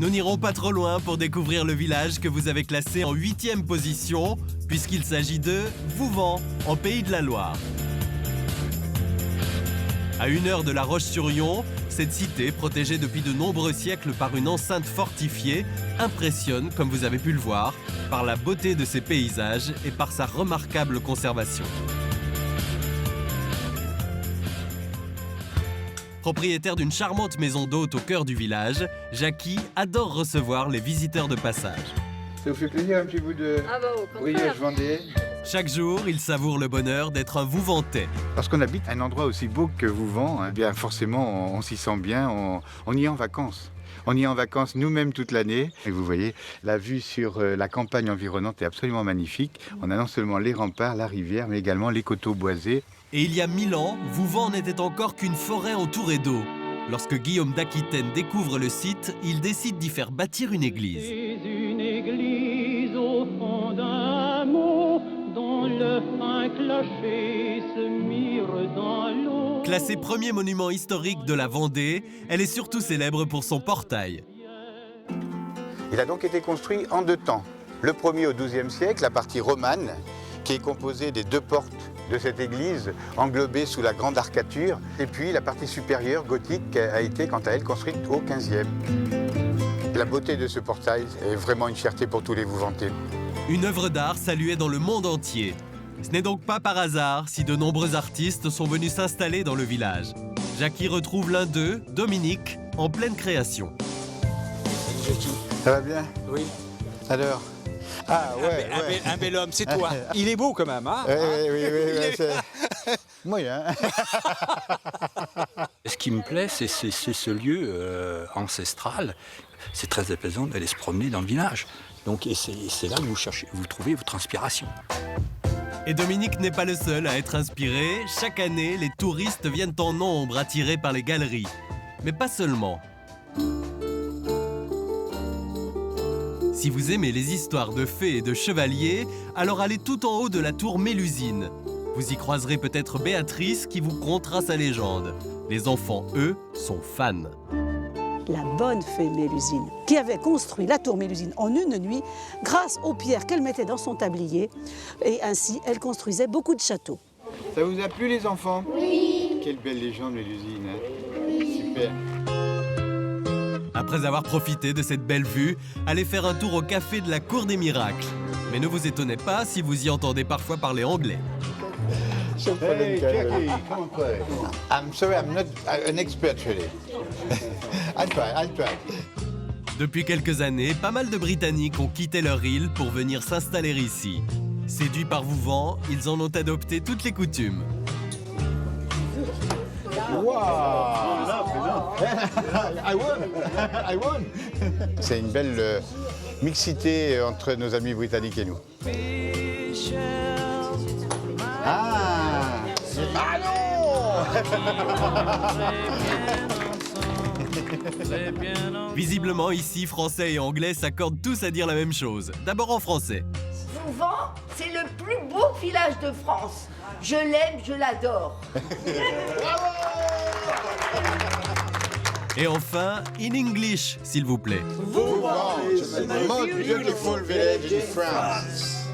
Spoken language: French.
Nous n'irons pas trop loin pour découvrir le village que vous avez classé en 8e position, puisqu'il s'agit de Vouvant, en Pays de la Loire. À 1 heure de La Roche-sur-Yon, cette cité, protégée depuis de nombreux siècles par une enceinte fortifiée, impressionne, comme vous avez pu le voir, par la beauté de ses paysages et par sa remarquable conservation. Propriétaire d'une charmante maison d'hôte au cœur du village, Jackie adore recevoir les visiteurs de passage. Ça vous fait plaisir un petit bout de brioche vendée? Chaque jour, il savoure le bonheur d'être un Vouvantais. Parce qu'on habite un endroit aussi beau que Vouvant, eh bien forcément on s'y sent bien, on y est en vacances. On y est en vacances nous-mêmes toute l'année. Et vous voyez, la vue sur la campagne environnante est absolument magnifique. On a non seulement les remparts, la rivière, mais également les coteaux boisés. Et il y a 1000 ans, Vouvant n'était encore qu'une forêt entourée d'eau. Lorsque Guillaume d'Aquitaine découvre le site, il décide d'y faire bâtir une église. Une église au fond d'un mot, dont le fin clocher se mire dans l'eau. Classée premier monument historique de la Vendée, elle est surtout célèbre pour son portail. Il a donc été construit en 2 temps. Le premier au XIIe siècle, la partie romane, qui est composée des 2 portes de cette église, englobée sous la grande arcature. Et puis la partie supérieure, gothique, a été quant à elle construite au XVe. La beauté de ce portail est vraiment une fierté pour tous les Vouvantais. Une œuvre d'art saluée dans le monde entier. Ce n'est donc pas par hasard si de nombreux artistes sont venus s'installer dans le village. Jackie retrouve l'un d'eux, Dominique, en pleine création. Ça va bien? Oui. Alors? Ah ouais, Un bel homme, c'est toi. Il est beau quand même, hein? Oui, c'est... Moyen. Ce qui me plaît, c'est ce lieu ancestral. C'est très apaisant d'aller se promener dans le village. Donc, et c'est là que vous trouvez votre inspiration. Et Dominique n'est pas le seul à être inspiré. Chaque année, les touristes viennent en nombre attirés par les galeries. Mais pas seulement. Si vous aimez les histoires de fées et de chevaliers, alors allez tout en haut de la tour Mélusine. Vous y croiserez peut-être Béatrice qui vous contera sa légende. Les enfants, eux, sont fans. La bonne fée Mélusine, qui avait construit la tour Mélusine en une nuit grâce aux pierres qu'elle mettait dans son tablier. Et ainsi, elle construisait beaucoup de châteaux. Ça vous a plu les enfants? Oui. Quelle belle légende Mélusine, hein? Oui. Super. Après avoir profité de cette belle vue, allez faire un tour au café de la Cour des Miracles. Mais ne vous étonnez pas si vous y entendez parfois parler anglais. Hey, Jackie, come on play. I'm sorry, I'm not an expert really. I'll try. Depuis quelques années, pas mal de Britanniques ont quitté leur île pour venir s'installer ici. Séduits par Vouvant, ils en ont adopté toutes les coutumes. Wow! I won! C'est une belle mixité entre nos amis britanniques et nous. Ah non! Visiblement, ici, Français et Anglais s'accordent tous à dire la même chose. D'abord en français. Vouvant, c'est le plus beau village de France. Je l'aime, je l'adore. Et enfin, in English, s'il vous plaît. Vouvant, the most beautiful village in France.